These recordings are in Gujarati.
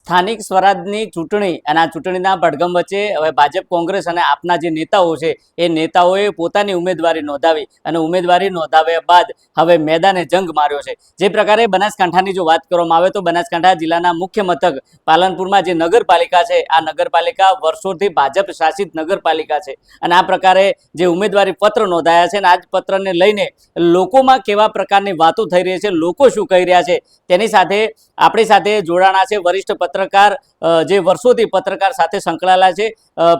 સ્થાનિક સ્વરાજની ચૂંટણી અને આ ચૂંટણીના પડઘમ વચ્ચે હવે ભાજપ કોંગ્રેસ અને આપના જે નેતાઓ છે એ નેતાઓએ પોતાની ઉમેદવારી નોંધાવી અને ઉમેદવારી નોંધાવ્યા બાદ હવે મેદાને જંગ માર્યો છે. જે પ્રકારે બનાસકાંઠાની જો વાત કરવામાં આવે તો બનાસકાંઠા જિલ્લાના મુખ્ય મથક પાલનપુરમાં જે નગરપાલિકા છે આ નગરપાલિકા વર્ષોથી ભાજપ શાસિત નગરપાલિકા છે અને આ પ્રકારે જે ઉમેદવારી પત્ર નોંધાયા છે અને આ જ પત્રને લઈને લોકોમાં કેવા પ્રકારની વાતો થઈ રહી છે, લોકો શું કહી રહ્યા છે તેની સાથે આપણી સાથે જોડાણા છે વરિષ્ઠ પત્રકાર જે વર્ષોથી પત્રકાર સાથે સંકળાયેલા છે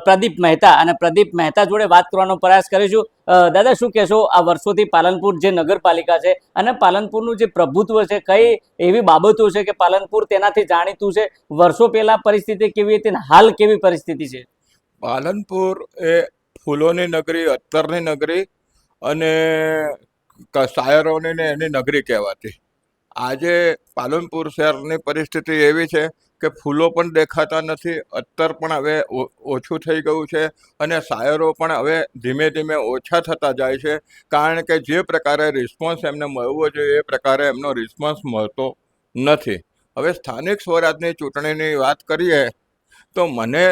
પ્રદીપ મહેતા, અને પ્રદીપ મહેતા જોડે વાત કરવાનો પ્રયાસ કરીશું. દાદા, શું કહેશો આ વર્ષોથી પાલનપુર જે નગરપાલિકા છે અને પાલનપુરનું જે પ્રભુત્વ છે, કઈ એવી બાબતો છે કે પાલનપુર તેનાથી જાણીતું છે? વર્ષો પહેલા પરિસ્થિતિ કેવી હતી અને હાલ કેવી પરિસ્થિતિ છે? પાલનપુર એ ફૂલોની નગરી, અત્તરની નગરી અને શાયરોની ને એની નગરી કહેવાતી. આજે પાલનપુર શહેરની પરિસ્થિતિ એવી છે કે ફૂલો પણ દેખાતા નથી, અત્તર પણ હવે ઓછું થઈ ગયું છે અને શાયરો પણ હવે ધીમે ધીમે ઓછા થતા જાય છે, કારણ કે જે પ્રકારે રિસ્પોન્સ એમને મળવો જોઈએ એ પ્રકારે એમનો રિસ્પોન્સ મળતો નથી. હવે સ્થાનિક સ્વરાજની ચૂંટણીની વાત કરીએ તો મને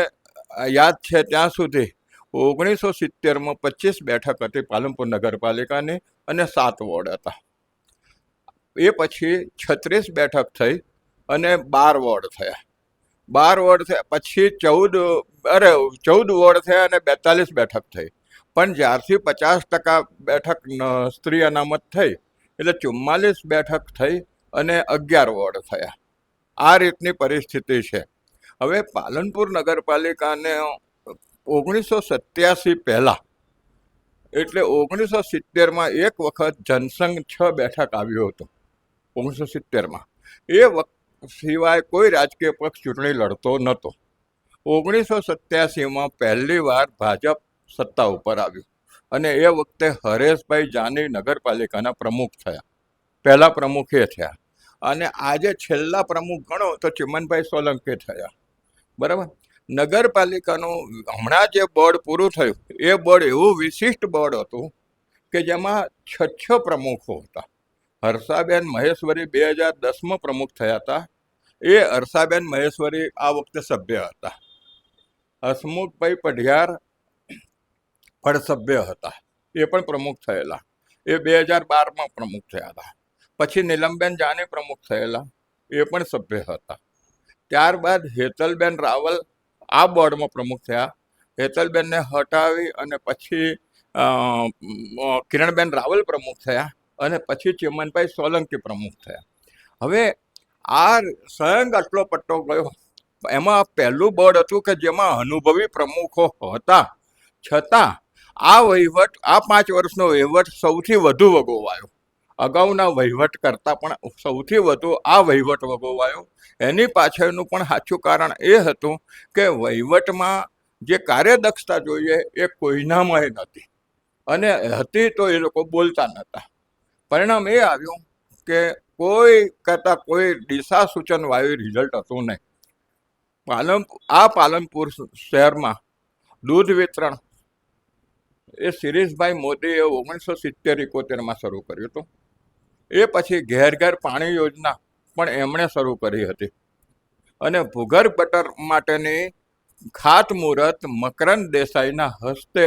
યાદ છે ત્યાં સુધી 1970માં 25 બેઠક હતી પાલનપુર નગરપાલિકાની અને 7 વોર્ડ હતા. એ પછી 36 બેઠક થઈ અને 12 વોર્ડ થયા. 12 વોર્ડ થયા પછી 14 વોર્ડ થયા અને 42 બેઠક થઈ. પણ જ્યારથી 50% બેઠક સ્ત્રી અનામત થઈ એટલે 44 બેઠક થઈ અને 11 વોર્ડ થયા. આ રીતની પરિસ્થિતિ છે. હવે પાલનપુર નગરપાલિકાને 1987 પહેલા એટલે 1970માં એક વખત જનસંઘ 6 બેઠક આવ્યો હતો 1970માં. એ વખત સિવાય કોઈ રાજકીય પક્ષ ચૂંટણી લડતો નહોતો. 1987માં પહેલી વાર ભાજપ સત્તા ઉપર આવ્યું અને એ વખતે હરેશભાઈ જાની નગરપાલિકાના પ્રમુખ થયા, પહેલા પ્રમુખ એ થયા. અને આજે છેલ્લા પ્રમુખ ગણો તો ચિમનભાઈ સોલંકી થયા. બરાબર. નગરપાલિકાનું હમણાં જે બોર્ડ પૂરું થયું એ બોર્ડ એવું વિશિષ્ટ બોર્ડ હતું કે જેમાં 6 પ્રમુખો હતા. હર્ષાબેન મહેશ્વરી 2010માં પ્રમુખ થયા હતા. એ હર્ષાબેન મહેશ્વરી આ વખતે સભ્ય હતા. હસમુખભાઈ પઢિયાર પણ સભ્ય હતા, એ પણ પ્રમુખ થયેલા. એ 2012માં પ્રમુખ થયા હતા. પછી નીલમબેન જાની પ્રમુખ થયેલા, એ પણ સભ્ય હતા. ત્યારબાદ હેતલબેન રાવલ આ બોર્ડમાં પ્રમુખ થયા. હેતલબેનને હટાવી અને પછી કિરણબેન રાવલ પ્રમુખ થયા અને પછી ચિમનભાઈ સોલંકી પ્રમુખ થયા. હવે આ સંઘ આટલો પટ્ટો ગયો. એમાં પહેલું બોર્ડ હતું કે જેમાં અનુભવી પ્રમુખો હતા, છતાં આ વહીવટ, આ 5 વર્ષનો વહીવટ સૌથી વધુ વગોવાયો. અગાઉના વહીવટ કરતાં પણ સૌથી વધુ આ વહીવટ વગોવાયો. એની પાછળનું પણ સાચું કારણ એ હતું કે વહીવટમાં જે કાર્યદક્ષતા જોઈએ એ કોઈનામાં નથી, અને હતી તો એ લોકો બોલતા નહોતા. પરિણામ એ આવ્યું કે કોઈ કરતાં કોઈ દિશા સૂચન વાયુ રિઝલ્ટ હતું નહીં. પાલનપુર શહેરમાં દૂધ વિતરણ એ શિરીષભાઈ મોદીએ 1970-71માં શરૂ કર્યું હતું. એ પછી ઘેર ઘેર પાણી યોજના પણ એમણે શરૂ કરી હતી. અને ભૂગર્ભ ગટર માટેની ખાતમુહૂર્ત મકરંદ દેસાઈના હસ્તે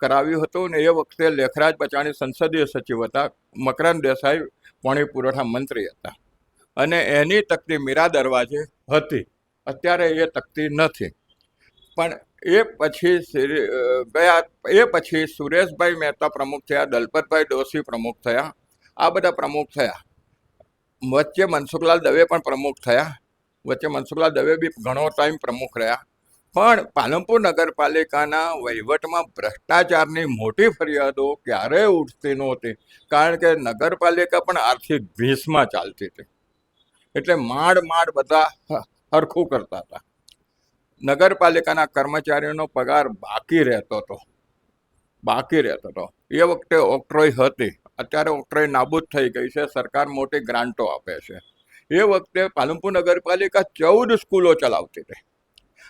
કરાવ્યું હતું. ને એ વખતે લેખરાજ બચાણી સંસદીય સચિવ હતા. મકરંદ દેસાઈ પાણી પુરવઠા મંત્રી હતા અને એની તકતી મીરા દરવાજે હતી. અત્યારે એ તકતી નથી. પણ એ પછી સુરેશભાઈ મહેતા પ્રમુખ થયા, દલપતભાઈ ડોશી પ્રમુખ થયા, આ બધા પ્રમુખ થયા. વચ્ચે મનસુખલાલ દવે પણ પ્રમુખ થયા. વચ્ચે મનસુખલાલ દવે બી ઘણો ટાઈમ પ્રમુખ રહ્યા. પણ પાલનપુર નગરપાલિકાના વહીવટમાં ભ્રષ્ટાચારની મોટી ફરિયાદો ક્યારેય ઉઠતી નહોતી, કારણ કે નગરપાલિકા પણ આર્થિક ભીંસમાં ચાલતી હતી. એટલે માંડ બધા હરખું કરતા હતા. નગરપાલિકાના કર્મચારીઓનો પગાર બાકી રહેતો હતો. એ વખતે ઓક્ટ્રોય હતી, અત્યારે ઓક્ટ્રોય નાબૂદ થઈ ગઈ છે. સરકાર મોટી ગ્રાન્ટો આપે છે. એ વખતે પાલનપુર નગરપાલિકા 14 સ્કૂલો ચલાવતી હતી.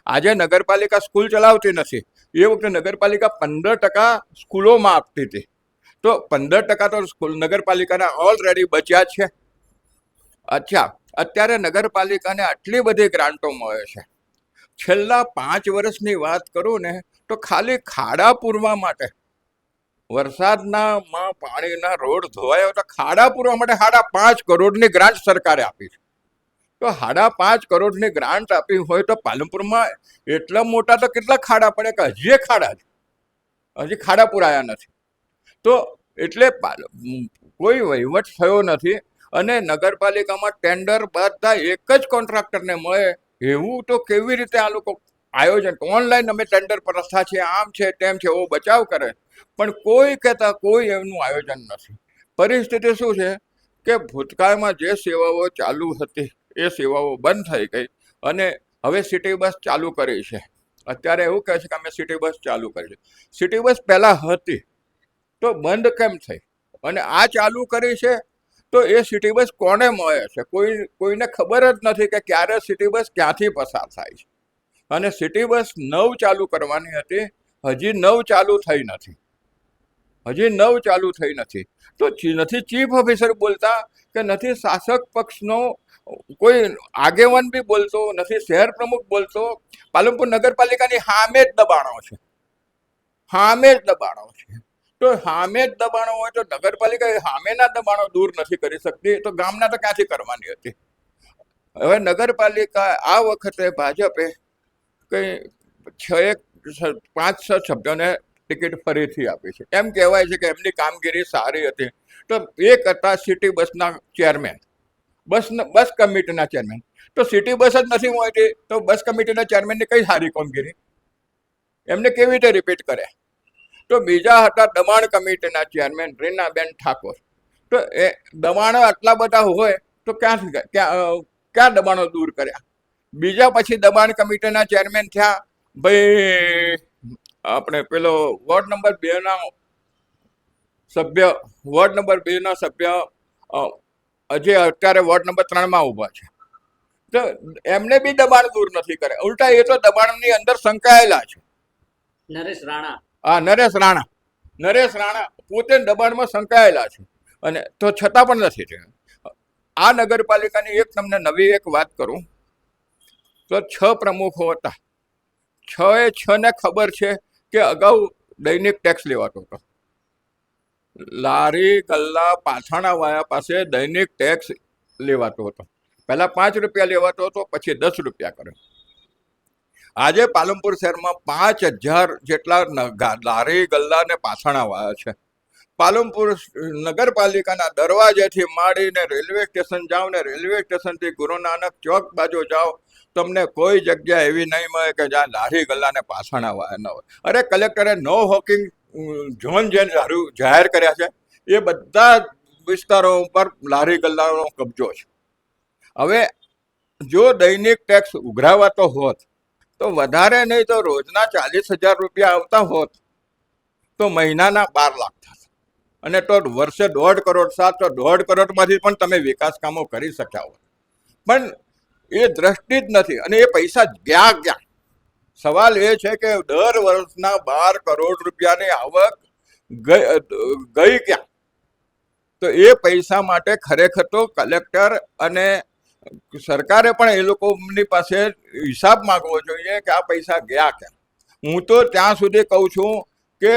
આજે નગરપાલિકા સ્કૂલ ચલાવતી નથી. એ વખતે નગરપાલિકા 15% સ્કૂલોમાં આપતી હતી. તો 15% તો સ્કૂલ નગરપાલિકાના ઓલરેડી બચ્યા છે. અચ્છા, અત્યારે નગરપાલિકાને આટલી બધી ગ્રાન્ટો મળે છે. છેલ્લા 5 વર્ષની વાત કરું ને તો ખાલી ખાડા પૂરવા માટે, વરસાદના પાણીના રોડ ધોવાયા તો ખાડા પૂરવા માટે 5.5 કરોડની ગ્રાન્ટ સરકારે આપી છે. તો 5.5 કરોડની ગ્રાન્ટ આપી હોય તો પાલનપુરમાં એટલા મોટા તો કેટલા ખાડા પડે કે હજી ખાડા છે, હજી ખાડા પુરાયા નથી. તો એટલે કોઈ વહીવટ થયો નથી. અને નગરપાલિકામાં ટેન્ડર બધા એક જ કોન્ટ્રાક્ટરને મળે એવું તો કેવી રીતે આ લોકો આયોજન, ઓનલાઈન અમે ટેન્ડર પ્રસ્થા છે, આમ છે તેમ છે, એવો બચાવ કરે, પણ કોઈ કહેતા કોઈ એનું આયોજન નથી. પરિસ્થિતિ શું છે કે ભૂતકાળમાં જે સેવાઓ ચાલુ હતી એ સેવાઓ બંધ થઈ ગઈ અને હવે સિટી બસ ચાલુ કરી છે. અત્યારે એવું કહે છે કે અમે સિટી બસ ચાલુ કરી છે. સિટી બસ પહેલા હતી તો બંધ કેમ થઈ અને આ ચાલુ કરી છે? તો એ સિટી બસ કોને મળે છે? કોઈને ખબર જ નથી કે ક્યારે સિટી બસ ક્યાંથી પસાર થાય છે. અને સિટી બસ 9 ચાલુ કરવાની હતી, હજી 9 ચાલુ થઈ નથી. તો નથી ચીફ ઓફિસર બોલતા કે નથી શાસક પક્ષનો કોઈ આગેવાન બી બોલતો નથી, શહેર પ્રમુખ બોલતો. પાલનપુર નગરપાલિકાની સામે જ દબાણો છે. તો સામે જ દબાણો હોય તો નગરપાલિકા સામેના દબાણો દૂર નથી કરી શકતી, તો ગામના તો ક્યાંથી કરવાની હતી? હવે નગરપાલિકા આ વખતે ભાજપે કંઈ 5-6 સભ્યોને ટિકિટ ફરીથી આપી છે. એમ કહેવાય છે કે એમની કામગીરી સારી હતી. તો એક હતા સિટી બસના ચેરમેન, બસ કમિટીના ચેરમેન. તો સિટી બસ જ નથી મળતી તો બસ કમિટીના ચેરમેનની કઈ સારી કામગીરી? એમને કેવી રીતે રિપીટ કરે? તો બીજા હતા દબાણ કમિટીના ચેરમેન રીનાબેન ઠાકોર. તો એ દબાણો આટલા બધા હોય તો ક્યાં દબાણો દૂર કર્યા? બીજા પછી દબાણ કમિટીના ચેરમેન થયા ભાઈ આપણે પેલો વોર્ડ નંબર 2 ના સભ્ય જે અત્યારે વોર્ડ નંબર 3 ઉભા છે. તો એમને બી દબાણ દૂર નથી કરે, ઉલટા એ તો દબાણની અંદર સંકળાયેલા છે. નરેશ રાણા. નરેશ રાણા પોતે દબાણમાં સંકળાયેલા છે અને તો છતાં પણ નથી થયું. આ નગરપાલિકાની તમને નવી એક વાત કરું તો 6 પ્રમુખો હતા. 6 ને ખબર છે કે અગાઉ દૈનિક ટેક્સ લેવાતો હતો. લારી ગલ્લા પાથાણા વાળા પાસે દૈનિક ટેક્સ લેવાતો હતો. પહેલા 5 રૂપિયા લેવાતો હતો, પછી 10 રૂપિયા કર્યો. આજે પાલનપુર શહેરમાં 5000 જેટલા લારી ગલ્લા ને પાથાણા વાળા છે. પાલનપુર નગરપાલિકાના દરવાજેથી માંડીને રેલવે સ્ટેશન જાઓ ને રેલવે સ્ટેશનથી ગુરુ નાનક ચોક બાજુ જાઓ, તમને કોઈ જગ્યા એવી નહીં મળે કે જ્યાં લારી ગલ્લા ને પાથાણા વાળા ન હોય. અરે કલેક્ટરે નો હોકિંગ ઝોન જે જાહેર કર્યા છે એ બધા વિસ્તારો ઉપર લારી ગલ્લાનો કબજો છે. હવે જો દૈનિક ટેક્સ ઉઘરાવાતો હોત તો વધારે નહીં તો રોજના 40,000 રૂપિયા આવતા હોત તો મહિનાના 12 લાખ થતા. અને તો વર્ષે 1.5 કરોડ થાત તો 1.5 કરોડમાંથી પણ તમે વિકાસ કામો કરી શક્યા હોત. પણ એ દ્રષ્ટિ જ નથી અને એ પૈસા ગયા ક્યાં? સવાલ એ છે કે દર વર્ષના 12 કરોડ રૂપિયાની આવક ગઈ ક્યાં? તો એ પૈસા માટે ખરેખર તો કલેક્ટર અને સરકારે પણ એ લોકોની પાસે હિસાબ માંગવો જોઈએ કે આ પૈસા ગયા ક્યાં. હું તો ત્યાં સુધી કહું છું કે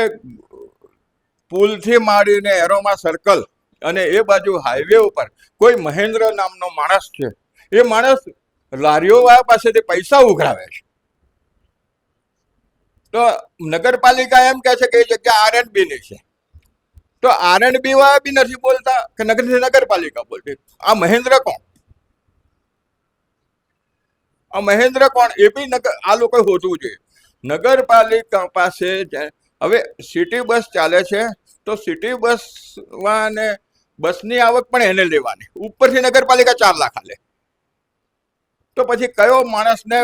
પુલથી માંડીને એરોમા સર્કલ અને એ બાજુ હાઈવે ઉપર કોઈ મહેન્દ્ર નામનો માણસ છે, એ માણસ લારીઓ વાળા પાસેથી પૈસા ઉઘરાવે છે. તો નગરપાલિકા એમ કહે છે કે એ જગ્યા R&B ની છે. તો R&B વાળા બી નથી બોલતા કે નગરપાલિકા બોલતી. આ મહેન્દ્ર કોણ? એ બી આ લોકો હોતું જોઈએ. નગરપાલિકા પાસે હવે સિટી બસ ચાલે છે તો સિટી બસ વાને બસની આવક પણ એને લેવાની, ઉપરથી નગરપાલિકા 4 લાખ આલે. તો પછી કયો માણસને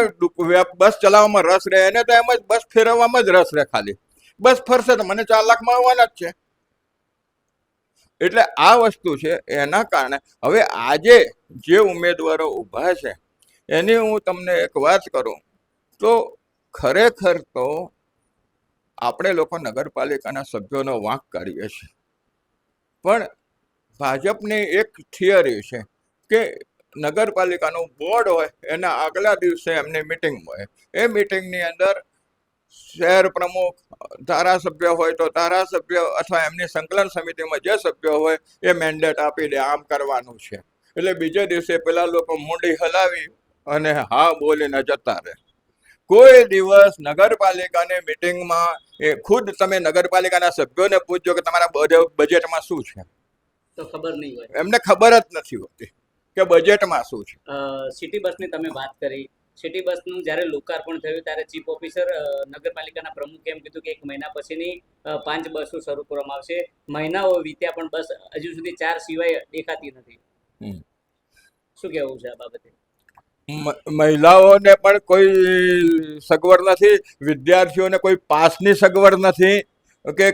બસ ચલાવવામાં રસ રહે? એને તો એમ જ બસ ફેરવવામાં જ રસ રહે. ખાલી બસ ફરશે તો મને 4 લાખ મળવાના જ છે. એટલે આ વસ્તુ છે. એના કારણે હવે આજે જે ઉમેદવારો ઊભા છે એની હું તમને એક વાત કરું તો ખરેખર તો આપણે લોકો નગરપાલિકાના સભ્યોનો વાંક કાઢીએ છીએ, પણ ભાજપની એક થિયરી છે કે નગરપાલિકાનું બોર્ડ હોય એના આગલા દિવસે એમની મિટિંગ હોય. એ મિટિંગની અંદર શહેર પ્રમુખ, ધારાસભ્ય હોય તો ધારાસભ્ય અથવા એમની સંકલન સમિતિમાં જે સભ્ય હોય એ મેન્ડેટ આપી દે આમ કરવાનું છે. એટલે બીજે દિવસે પેલા લોકો મુંડી હલાવી અને હા બોલીને જતા રહે. કોઈ દિવસ નગરપાલિકાની મિટિંગમાં એ ખુદ તમે નગરપાલિકાના સભ્યોને પૂછજો કે તમારા બજેટમાં શું છે, તો ખબર નહીં હોય. એમને ખબર જ નથી હોતી કે બજેટમાં શું છે. સિટી બસની તમે વાત કરી. સિટી બસનું જ્યારે લોકાર્પણ થયું ત્યારે ચીફ ઓફિસર નગરપાલિકાના પ્રમુખે એમ કીધું કે 1 મહિના પછીની 5 બસો શરૂ કરવામાં આવશે. મહિનાઓ વીત્યા પણ બસ હજુ સુધી 4 સિવાય દેખાતી નથી. શું કહેવું છે આ બાબતે? મહિલાઓને પણ કોઈ સગવડ નથી, વિદ્યાર્થીઓને કોઈ પાસની સગવડ નથી કે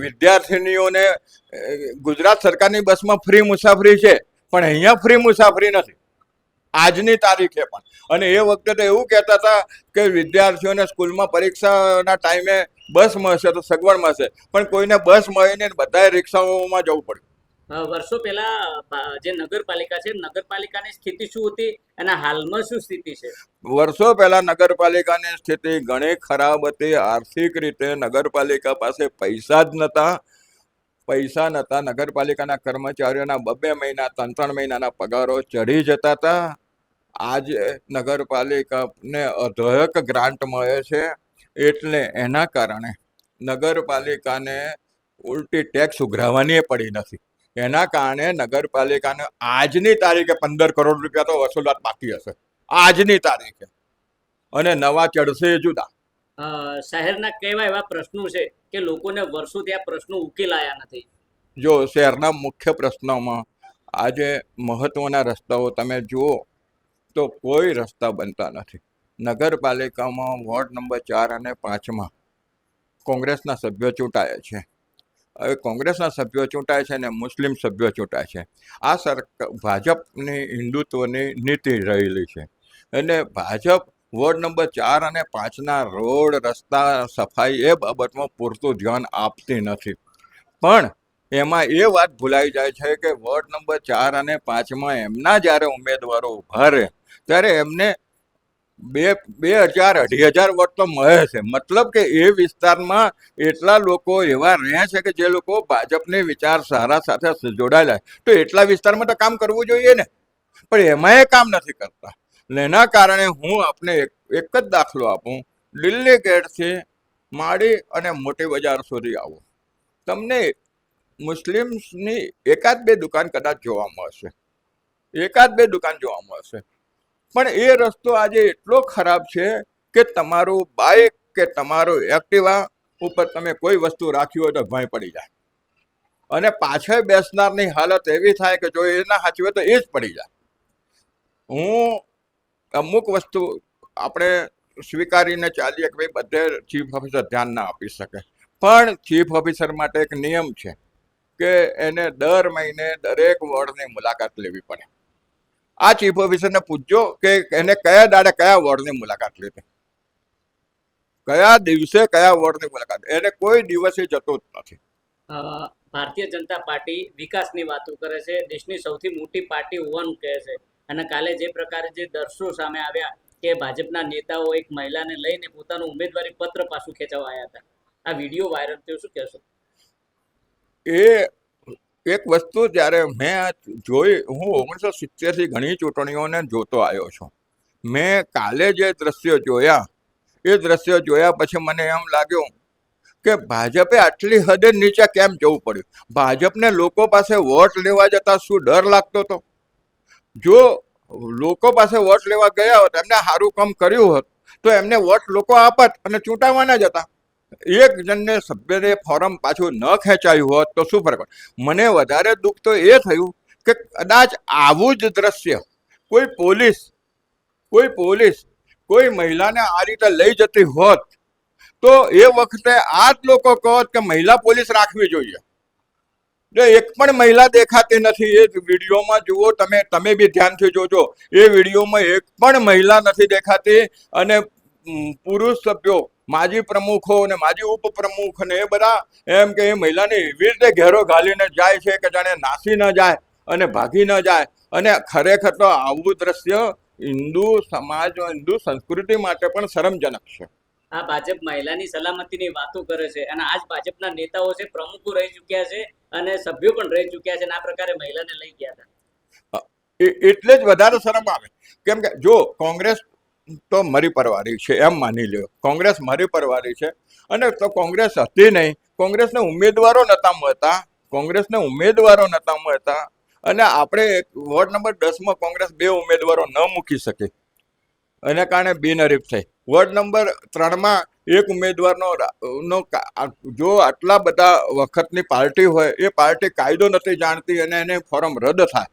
વિદ્યાર્થીનીઓને ગુજરાત સરકારની બસમાં ફ્રી મુસાફરી છે પણ અહીંયા ફ્રી મુસાફરી નથી આજની તારીખે પણ. અને એ વખતે તો એવું કહેતા હતા કે વિદ્યાર્થીઓને સ્કૂલમાં પરીક્ષાના ટાઈમે બસ મળશે તો સગવડ મળશે, પણ કોઈને બસ મળીને બધાએ રિક્ષાઓમાં જવું પડ્યું. વર્ષો પહેલા જે નગરપાલિકા છે, નગરપાલિકાની સ્થિતિ શું હતી અને હાલમાં શું સ્થિતિ છે? વર્ષો પહેલા નગરપાલિકાની સ્થિતિ ઘણી ખરાબ હતી. આર્થિક રીતે નગરપાલિકા પાસે પૈસા જ નહોતા. નગરપાલિકાના કર્મચારીઓના 2 મહિના 3 મહિનાના પગારો ચઢી જતા હતા. આજે નગરપાલિકાને અઢળક ગ્રાન્ટ મળે છે, એટલે એના કારણે નગરપાલિકાને ઉલટી ટેક્સ ઉઘરાવવાની પડી નથી. એના કારણે નગરપાલિકાને આજની તારીખે 15 કરોડ રૂપિયા તો વસૂલાત બાકી હશે આજની તારીખે, અને નવા ચડશે જુદા. શહેરના કેવા એવા પ્રશ્નો છે કે લોકોને વર્ષોથી આ પ્રશ્નો ઉકેલાયા નથી? જો શહેરના મુખ્ય પ્રશ્નોમાં આજે મહત્વના રસ્તાઓ તમે જુઓ તો કોઈ રસ્તા બનતા નથી. નગરપાલિકામાં વોર્ડ નંબર 4 અને 5માં કોંગ્રેસના સભ્યો ચૂંટાયા છે. હવે કોંગ્રેસના સભ્યો ચૂંટાય છે અને મુસ્લિમ સભ્યો ચૂંટાય છે. આ ભાજપની હિન્દુત્વની નીતિ રહેલી છે. અને ભાજપ વોર્ડ નંબર 4 અને 5ના રોડ, રસ્તા, સફાઈ એ બાબતમાં પૂરતું ધ્યાન આપતી નથી. પણ એમાં એ વાત ભૂલાઈ જાય છે કે વોર્ડ નંબર 4 અને 5માં એમના જ્યારે ઉમેદવારો ઉભા રહે ત્યારે એમને 2,000-2,500 વોટ તો મળે છે. મતલબ કે એ વિસ્તારમાં એટલા લોકો એવા રહે છે કે જે લોકો ભાજપની વિચારધારા સાથે જોડાયેલા, તો એટલા વિસ્તારમાં તો કામ કરવું જોઈએ ને, પણ એમાં એ કામ નથી કરતા. એના કારણે હું આપને એક જ દાખલો આપું. દિલ્હી ગેટથી માળી અને મોટી બજાર સુધી આવો, તમને મુસ્લિમ્સની 1-2 દુકાન કદાચ જોવા મળશે, 1-2 દુકાન જોવા મળશે. પણ એ રસ્તો આજે એટલો ખરાબ છે કે તમારું બાઇક કે તમારું એક્ટિવા ઉપર તમે કોઈ વસ્તુ રાખી હોય તો ભય પડી જાય, અને પાછળ બેસનારની હાલત એવી થાય કે જો એ ના સાચવે તો એ જ પડી જાય. હું અમુક વસ્તુ આપણે સ્વીકારીને ચાલીએ કે ભાઈ બધે ચીફ ઓફિસર ધ્યાન ના આપી શકે, પણ ચીફ ઓફિસર માટે એક નિયમ છે કે એને દર મહિને દરેક વોર્ડની મુલાકાત લેવી પડે. આ ચીફ ઓફિસરને પૂછજો કે એને કયા દાડે કયા વોર્ડની મુલાકાત લીધી, કયા દિવસે કયા વોર્ડની મુલાકાત, એને કોઈ દિવસે જતો જ નથી. ભારતીય જનતા પાર્ટી વિકાસની વાતો કરે છે, દેશની સૌથી મોટી પાર્ટી હોવાનું કહે છે, અને કાલે જે પ્રકારે જે દર્શો સામે આવ્યા કે ભાજપના નેતાઓ એક મહિલાને લઈને પોતાનું ઉમેદવારી પત્ર પાછું ખેંચવા આવ્યા હતા, આ વિડીયો વાયરલ થયો, શું કહેશો? એ એક વસ્તુ જ્યારે મેં જોઈ, હું 1970થી ઘણી ચૂંટણીઓને જોતો આવ્યો છું. મેં કાલે જે દ્રશ્યો જોયા પછી મને એમ લાગ્યું કે ભાજપે આટલી હદે નીચે કેમ જવું પડ્યું. ભાજપને લોકો પાસે વોટ લેવા જતા શું ડર લાગતો હતો? જો લોકો પાસે વોટ લેવા ગયા હોત, એમને સારું કામ કર્યું હોત તો એમને વોટ લોકો આપત અને ચૂંટાવાના જ હતા. એક જણને સભ્યને ફોરમ પાછું ન ખેંચાયું હોત તો શું ફરક? મને વધારે દુઃખ તો એ થયું કે કદાચ આવું જ દ્રશ્ય કોઈ પોલીસ કોઈ મહિલાને આ રીતે લઈ જતી હોત તો એ વખતે આ જ લોકો કહો કે મહિલા પોલીસ રાખવી જોઈએ. એક પણ મહિલા દેખાતી નથી. એ વિડીયોમાં જુઓ, તમે બી ધ્યાનથી જોજો, એ વિડીયોમાં એક પણ મહિલા નથી દેખાતી. અને પુરુષ સભ્યો, માજી પ્રમુખો અને માજી ઉપપ્રમુખ ને એ બધા એમ કે એ મહિલાને એવી રીતે ઘેરો ઘાલીને જાય છે કે જાણે નાસી ન જાય અને ભાગી ન જાય. અને ખરેખર તો આવું દ્રશ્ય હિન્દુ સમાજ હિન્દુ સંસ્કૃતિ માટે પણ શરમજનક છે. આ ભાજપ મહિલાની સલામતીની વાતો કરે છે અને આજ ભાજપના નેતાઓ છે, પ્રમુખો રહી ચૂક્યા છે અને સભ્યો પણ રહી ચૂક્યા છે અને આ પ્રકારે મહિલાને લઈ ગયા હતા. એટલે જ વધારે શરમ આવે. કેમ કે જો કોંગ્રેસ તો મરી પરવારી છે એમ માની લ્યો, કોંગ્રેસ મરી પરવારી છે અને તો કોંગ્રેસ હતી નહીં, કોંગ્રેસને ઉમેદવારો નતા મળતા, કોંગ્રેસને ઉમેદવારો નતા મળતા અને આપણે વોર્ડ નંબર 10માં કોંગ્રેસ 2 ઉમેદવારો ન મૂકી શકે, એને કારણે બિનહરીફ થઈ. વોર્ડ નંબર 3માં એક ઉમેદવારનો જો આટલા બધા વખતની પાર્ટી હોય, એ પાર્ટી કાયદો નથી જાણતી અને એને ફોરમ રદ થાય.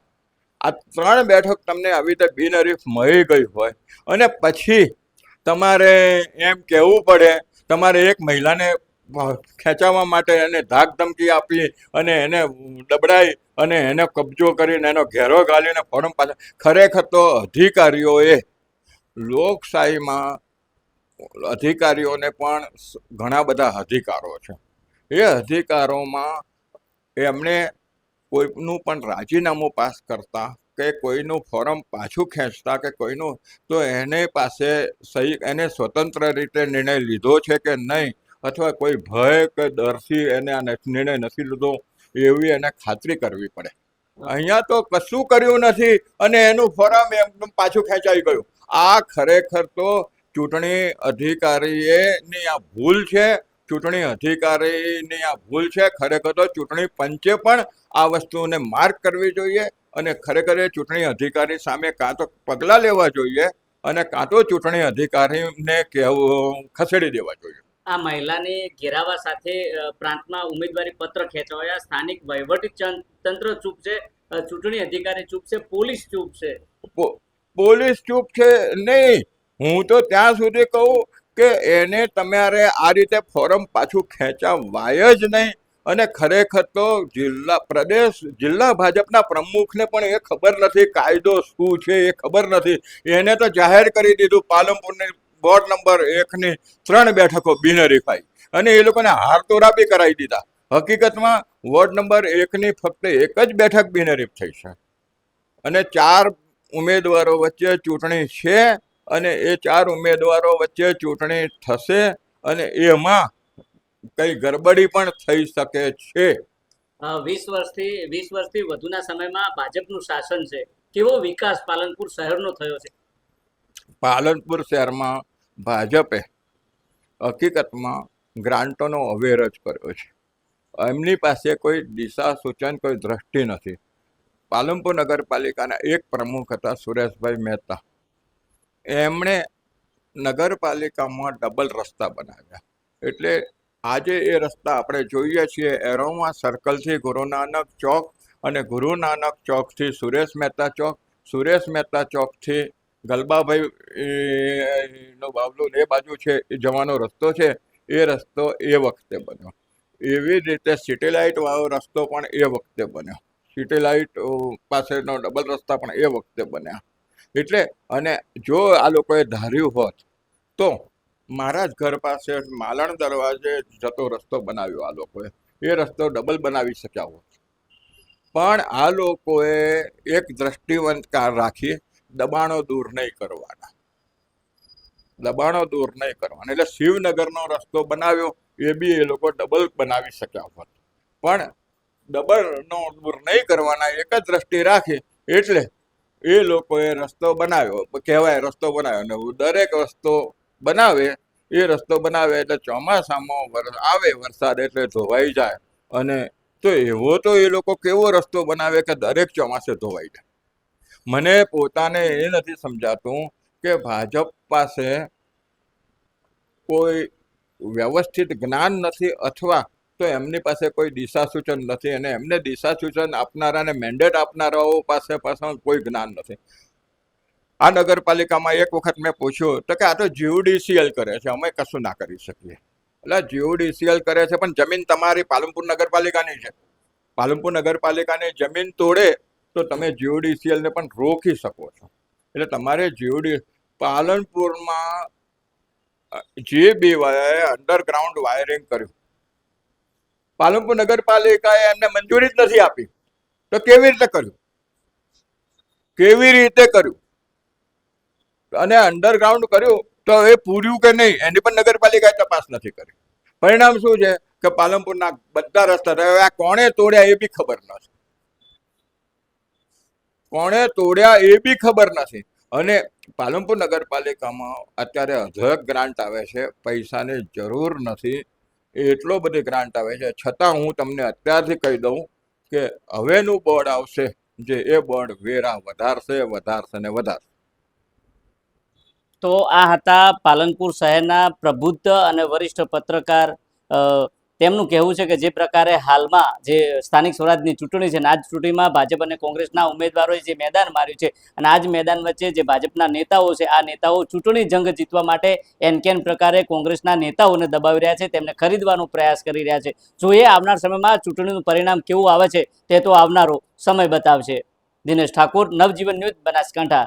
આ 3 બેઠક તમને આવી રીતે બિનહરીફ મળી ગઈ હોય અને પછી તમારે એમ કહેવું પડે, તમારે એક મહિલાને ખેંચાવવા માટે એને ધાક ધમકી આપી અને એને દબડાઈ અને એને કબજો કરીને એનો ઘેરો ગાલીને ફોરમ પાછા. ખરેખર તો અધિકારીઓએ લોકશાહીમાં અધિકારીઓને પણ ઘણા બધા અધિકારો છે. એ અધિકારોમાં એમણે કોઈનું પણ રાજીનામું પાસ કરતા કે કોઈનું ફોરમ પાછું ખેંચતા કે કોઈનું, તો એને પાસે એને સ્વતંત્ર રીતે નિર્ણય લીધો છે કે નહીં, અથવા કોઈ ભય કે ડરથી એને આ નિર્ણય નથી લીધો, એવી એને ખાતરી કરવી પડે. અહીંયા તો કશું કર્યું નથી અને એનું ફોરમ એકદમ પાછું ખેંચાઈ ગયું. આ ખરેખર તો ચૂંટણી અધિકારીની આ ભૂલ છે, ચૂંટણી અધિકારીની આ ભૂલ છે. ખરેખર તો ચૂંટણી પંચે પણ આ વસ્તુને માર્ક કરવી જોઈએ અને ખરેખર એ ચૂંટણી અધિકારી સામે કાં તો પગલાં લેવા જોઈએ અને કાં તો ચૂંટણી અધિકારીને ખસેડી દેવા જોઈએ. આ મહિલાને ઘેરાવા સાથે પ્રાંતમાં ઉમેદવારી પત્ર ખેંચવાયા, સ્થાનિક વહીવટી તંત્ર ચૂપ છે, ચૂંટણી અધિકારી ચૂપ છે, પોલીસ ચૂપ છે. પોલીસ ચૂપ છે નહીં. હું તો ત્યાં સુધી કહું કે એને તમારે આ રીતે ફોરમ પાછું ખેંચાવાય જ નહીં. અને ખરેખર તો જિલ્લા ભાજપના પ્રમુખને પણ એ ખબર નથી કાયદો શું છે, એ ખબર નથી. એને તો જાહેર કરી દીધું પાલનપુરની વોર્ડ નંબર 1ની 3 બેઠકો બિનહરીફાઈ અને એ લોકોને હારતોરા બી કરાવી દીધા. હકીકતમાં વોર્ડ નંબર 1ની ફક્ત એક જ બેઠક બિનહરીફ થઈ છે અને 4 ઉમેદવારો વચ્ચે ચૂંટણી છે અને એ 4 ઉમેદવારો વચ્ચે ચૂંટણી થશે અને એમાં કઈ ગરબડી પણ થઈ શકે છે. 20 વર્ષથી વધુના સમયમાં ભાજપનું શાસન છે. કેવો વિકાસ પાલનપુર શહેરનો થયો છે? પાલનપુર શહેરમાં ભાજપે હકીકતમાં ગ્રાન્ટોનો અવેર જ કર્યો છે. એમની પાસે કોઈ દિશા સૂચન, કોઈ દ્રષ્ટિ નથી. પાલનપુર નગરપાલિકાના એક પ્રમુખ હતા સુરેશભાઈ મહેતા. એમણે નગરપાલિકામાં ડબલ રસ્તા બનાવ્યા. એટલે આજે એ રસ્તા આપણે જોઈએ છીએ, એરોમા સર્કલથી ગુરુ નાનક ચોક અને ગુરુ નાનક ચોકથી સુરેશ મહેતા ચોક, સુરેશ મહેતા ચોકથી ગલબાભાઈ નો બાવલો એ બાજુ છે એ જવાનો રસ્તો છે. એ રસ્તો એ વખતે બન્યો. એવી રીતે સિટી લાઇટ વાળો રસ્તો પણ એ વખતે બન્યો. સિટી લાઇટ પાસેનો ડબલ રસ્તા પણ એ વખતે બન્યા. એટલે અને જો આ લોકોએ ધાર્યું હોત તો મારા જ ઘર પાસે માલણ દરવાજે જતો રસ્તો બનાવ્યો આ લોકોએ, એ રસ્તો ડબલ બનાવી શક્યા હોત. પણ આ લોકોએ એક દ્રષ્ટિવંત કાર રાખી, દબાણો દૂર નહીં કરવાના, દબાણો દૂર નહીં કરવાના. એટલે શિવનગરનો રસ્તો બનાવ્યો, એ બી એ લોકો ડબલ બનાવી શક્યા હોત. પણ ડબલનો દૂર નહીં કરવાના એક જ દ્રષ્ટિ રાખી એટલે એ લોકોએ રસ્તો બનાવ્યો. કહેવાય રસ્તો બનાવ્યો અને દરેક રસ્તો બનાવે, એ રસ્તો બનાવે એટલે ચોમાસામાં આવે વરસાદ એટલે ધોવાઈ જાય. અને તો એવો તો એ લોકો કેવો રસ્તો બનાવે કે દરેક ચોમાસે ધોવાઈ જાય. મને પોતાને એ નથી સમજાતું કે ભાજપ પાસે કોઈ વ્યવસ્થિત જ્ઞાન નથી અથવા તો એમની પાસે કોઈ દિશા સૂચન નથી અને એમને દિશા સૂચન આપનારાને મેન્ડેટ આપનારાઓ પાસે કોઈ જ્ઞાન નથી. આ નગરપાલિકામાં એક વખત મેં પૂછ્યું તો કે આ તો જીયુડીસીએલ કરે છે, અમે કશું ના કરી શકીએ. એટલે જીયુડીસીએલ કરે છે પણ જમીન તમારી પાલનપુર નગરપાલિકાની છે. પાલનપુર નગરપાલિકાની જમીન તોડે તો તમે જીયુડીસીએલને પણ રોકી શકો છો. એટલે તમારે પાલનપુરમાં જે બી અંડરગ્રાઉન્ડ વાયરિંગ કર્યું, પાલનપુર નગરપાલિકાએ એમને મંજૂરી જ નથી આપી, તો કેવી રીતે કર્યું? કેવી રીતે કર્યું અને અંડરગ્રાઉન્ડ કર્યું તો એ પૂર્યું કે નહીં એની પણ નગરપાલિકાએ તપાસ નથી કરી. પરિણામ શું છે કે પાલનપુરના બધા રસ્તા હવે આ કોણે તોડ્યા એ બી ખબર નથી. કોણે તોડ્યા એ બી ખબર નથી. અને પાલનપુર નગરપાલિકામાં અત્યારે અઢળક ગ્રાન્ટ આવે છે, પૈસાની જરૂર નથી, એટલો બધી ગ્રાન્ટ આવે છે, છતાં હું તમને અત્યારથી કહી દઉં કે હવેનું બોર્ડ આવશે જે એ બોર્ડ વેરા વધારશે ને વધારશે. તો આ હતા પાલનપુર શહેરના પ્રબુદ્ધ અને વરિષ્ઠ પત્રકાર. તેમનું કહેવું છે કે જે પ્રકારે હાલમાં જે સ્થાનિક સ્વરાજની ચૂંટણી છે, આ જ ચૂંટણીમાં ભાજપ અને કોંગ્રેસના ઉમેદવારોએ જે મેદાન માર્યું છે અને આ જ મેદાન વચ્ચે જે ભાજપના નેતાઓ છે, આ નેતાઓ ચૂંટણી જંગ જીતવા માટે એનકેન પ્રકારે કોંગ્રેસના નેતાઓને દબાવી રહ્યા છે, તેમને ખરીદવાનો પ્રયાસ કરી રહ્યા છે. જોઈએ આવનાર સમયમાં ચૂંટણીનું પરિણામ કેવું આવે છે તે તો આવનારો સમય બતાવશે. દિનેશ ઠાકોર, નવજીવન ન્યૂઝ, બનાસકાંઠા.